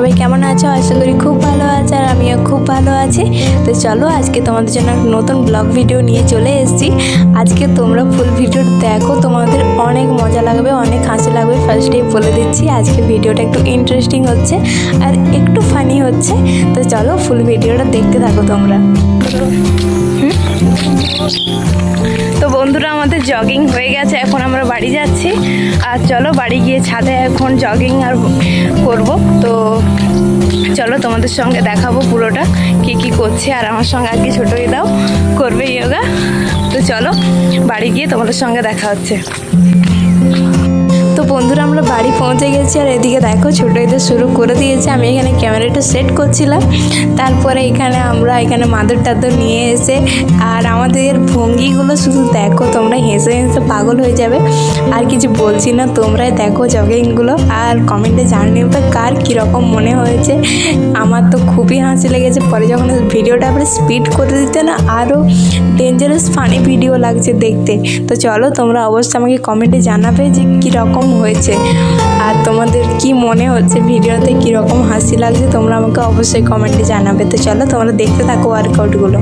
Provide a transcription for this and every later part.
সবাই কেমন আছো? আশা করি খুব ভালো আছে আর আমিও খুব ভালো আছি। তো চলো আজকে তোমাদের জন্য নতুন ব্লগ ভিডিও নিয়ে চলে এসেছি। আজকে তোমরা ফুল ভিডিও দেখো, তোমাদের অনেক মজা লাগবে, অনেক হাসি লাগবে। ফার্স্টেই বলে দিচ্ছি আজকে ভিডিওটা একটু ইন্টারেস্টিং হচ্ছে আর একটু ফানি হচ্ছে। তো চলো ফুল ভিডিওটা দেখতে থাকো তোমরা। তো বন্ধুরা আমাদের জগিং হয়ে গেছে, এখন আমরা বাড়ি যাচ্ছি। আর চলো বাড়ি গিয়ে ছাদে এখন জগিং আর করব। তো চলো তোমাদের সঙ্গে দেখাবো পুরোটা কি করছে। আর আমার সঙ্গে আজকে ছোটো দাও করবে যোগা। তো চলো বাড়ি গিয়ে তোমাদের সঙ্গে দেখা হচ্ছে। তো বন্ধুরা আমরা বাড়ি পৌঁছে গেছি আর এদিকে দেখো ছোটো ঈদের শুরু করে দিয়েছে। আমি এখানে ক্যামেরাটা সেট করছিলাম, তারপরে এখানে মাদুর টাদুর নিয়ে এসে আর আমাদের ভঙ্গিগুলো শুধু দেখো, তোমরা হেসে হেসে পাগল হয়ে যাবে। আর কিছু বলছি না, তোমরাই দেখো জগিংগুলো আর কমেন্টে জানিয়ে কার কীরকম মনে হয়েছে। আমার তো খুবই হাসি লেগেছে। পরে যখন ভিডিওটা আবার স্পিড করে দিতে না, আরও ডেঞ্জারাস ফানি ভিডিও লাগছে দেখতে। তো চলো তোমরা অবশ্যই আমাকে কমেন্টে জানাবে যে কীরকম হয়েছে আর তোমাদের কি মনে হচ্ছে, ভিডিওতে কীরকম হাসি লাগছে তোমরা আমাকে অবশ্যই কমেন্টে জানাবে। তো চলো তোমরা দেখতে থাকো ওয়ার্কআউটগুলো।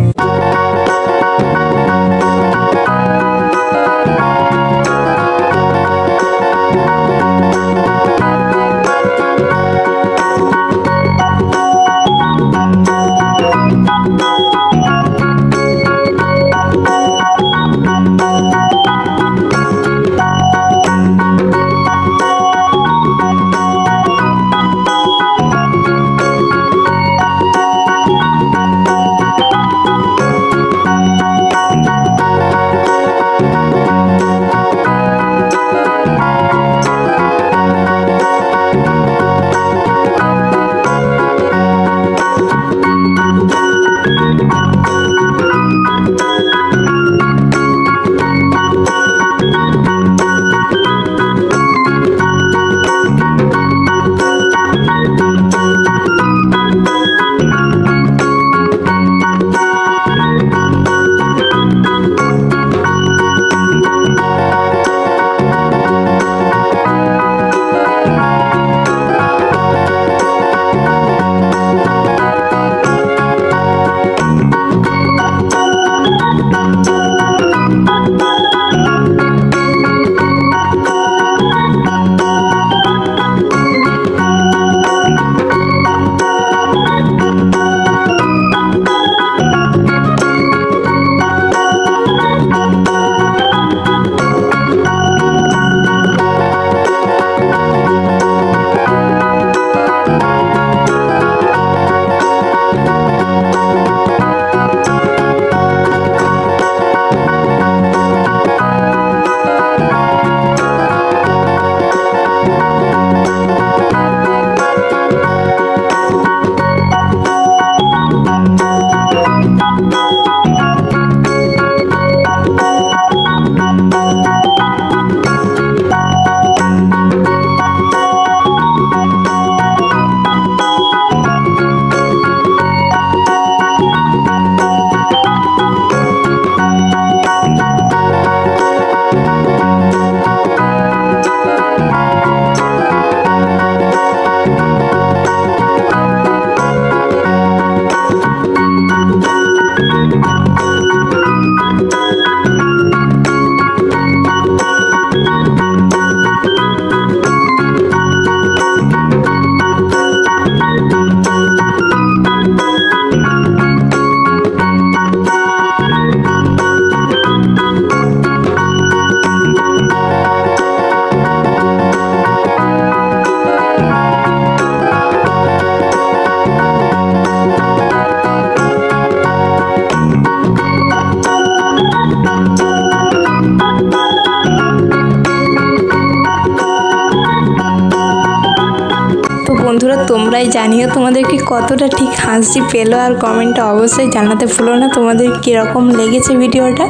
বন্ধুরা তোমরাই জানিও তোমাদেরকে কতটা ঠিক হাসি পেলো আর কমেন্টটা অবশ্যই জানাতে ভুলো না তোমাদের কীরকম লেগেছে ভিডিওটা।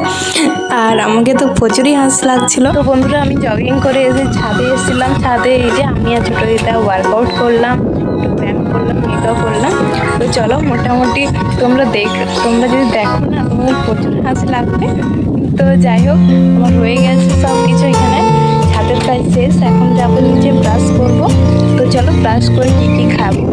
আর আমাকে তো প্রচুরই হাসি লাগছিলো। তো বন্ধুরা আমি জগিং করে এসে ছাদে এসেছিলাম। ছাদে এই যে আমি আর ছোটো দিদা ওয়ার্কআউট করলাম, একটু ব্যায়াম করলাম, যোগা করলাম। তো চলো মোটামুটি তোমরা যদি দেখো না তোমাদের প্রচুর হাসি লাগবে। তো যাই হোক আমার হয়ে গেছে সব কিছু, এখানে ছাদের কাজ শেষ। এখন যাবো নিচে ব্রাশ করবো। তো চলো ব্রাশ করে কী খাবো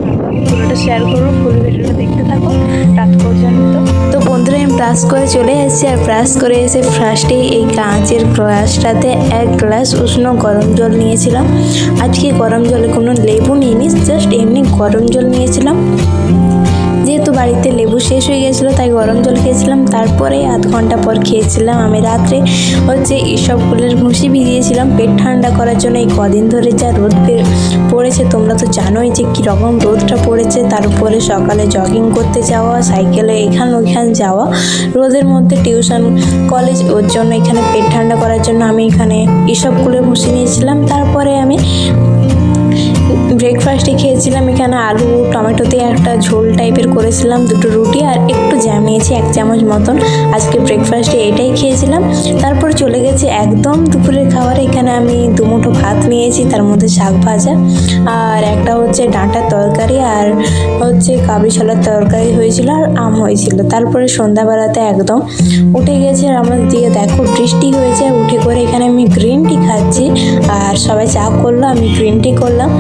পুরোটা শেয়ার করবো, ফুল ভিডিওটা দেখতে থাকো রাত পর্যন্ত। তো বন্ধুরা আমি ব্রাশ করে চলে এসেছি, আর ব্রাশ করে এসে ফার্স্টেই এই কাঁচের গ্লাসটাতে 1 গ্লাস উষ্ণ গরম জল নিয়েছিলাম। আজকে গরম জলে কোনো লেবু নিইনি, জাস্ট এমনি গরম জল নিয়েছিলাম। যেহেতু বাড়িতে লেবু শেষ হয়ে গেছিলো তাই গরম জল খেয়েছিলাম। তারপরে আধ ঘন্টা পর খেয়েছিলাম। আমি রাত্রে এইসব ফুলের ভুসি ভিজিয়েছিলাম পেট ঠান্ডা করার জন্য। এই কদিন ধরে যা রোদ পড়েছে, তোমরা তো জানোই যে কীরকম রোদটা পড়েছে। তার উপরে সকালে জগিং করতে যাওয়া, সাইকেলে এখান ওইখান যাওয়া, রোদের মধ্যে টিউশন কলেজ, ওর জন্য এখানে পেট ঠান্ডা করার জন্য আমি এখানে এসব ফুলের ভুসি নিয়েছিলাম। তারপরে আমি ব্রেকফাস্টে খেয়েছিলাম এখানে আলু টমেটো দিয়ে একটা ঝোল টাইপের করেছিলাম, 2টো রুটি আর একটু জ্যাম নিয়েছি 1 চামচ মতন। আজকে ব্রেকফাস্টে এটাই খেয়েছিলাম। তারপর চলে গেছি একদম দুপুরের খাবার। এখানে আমি 2 মুঠো ভাত নিয়েছি, তার মধ্যে শাক ভাজা আর একটা ডাঁটার তরকারি আর কাবলি ছোলার তরকারি হয়েছিল আর আম হয়েছিল। তারপরে সন্ধ্যাবেলাতে একদম উঠে গেছে, আর আমাদের দিকে দেখো বৃষ্টি হয়েছে। উঠে করে এখানে আমি গ্রিন টি খাচ্ছি, আর সবাই চা করলো, আমি গ্রিন টি করলাম।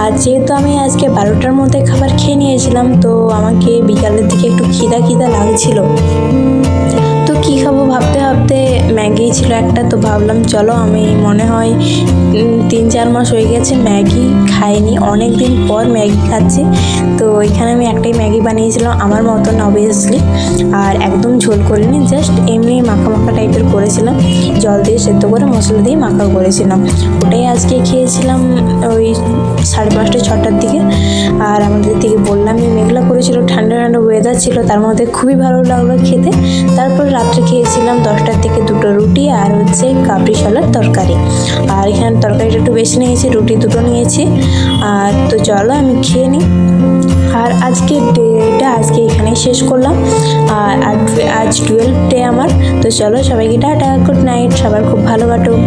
আর যেহেতু আমি আজকে 12টার মধ্যে খাবার খেয়ে নিয়েছিলাম, তো আমাকে বিকালের দিকে একটু খিদা লাগছিল। তো কী খাবো ভাবতে ভাবতে ম্যাগি ছিল একটা, তো ভাবলাম চলো, আমি মনে হয় 3-4 মাস হয়ে গেছে ম্যাগি খাইনি, অনেক দিন পর ম্যাগি খাচ্ছি। তো এখানে আমি একটাই ম্যাগি বানিয়েছিলাম আমার মতন অবভিয়াসলি, আর একদম ঝোল করিনি, জাস্ট এমনি মাখা টাইপের করেছিলাম, জল দিয়ে সেদ্ধ করে মশলা দিয়ে মাখা করেছিলাম। ওটাই আজকে খেয়েছিলাম ওই 5:30-6টার দিকে। আর আমাদের দিকে বললামই মেঘলা করেছিল, ঠান্ডা ওয়েদার ছিল, তার মধ্যে খুবই ভালো লাগলো খেতে। তারপর রাত্রে খেয়েছিলাম 10টার দিকে 2টো রুটি আর কাবলি ছোলার তরকারি। আর এখানে তরকারিটা একটু বেশি নিয়েছি, রুটি 2টো নিয়েছি। আর তো চলো আমি খেয়ে নিই। আর আজকের ডেটা আজকে এখানেই শেষ করলাম। আর আজ 12th ডে আমার। তো চলো সবাইকে টাটা, গুড নাইট, সবার খুব ভালো কাটুক।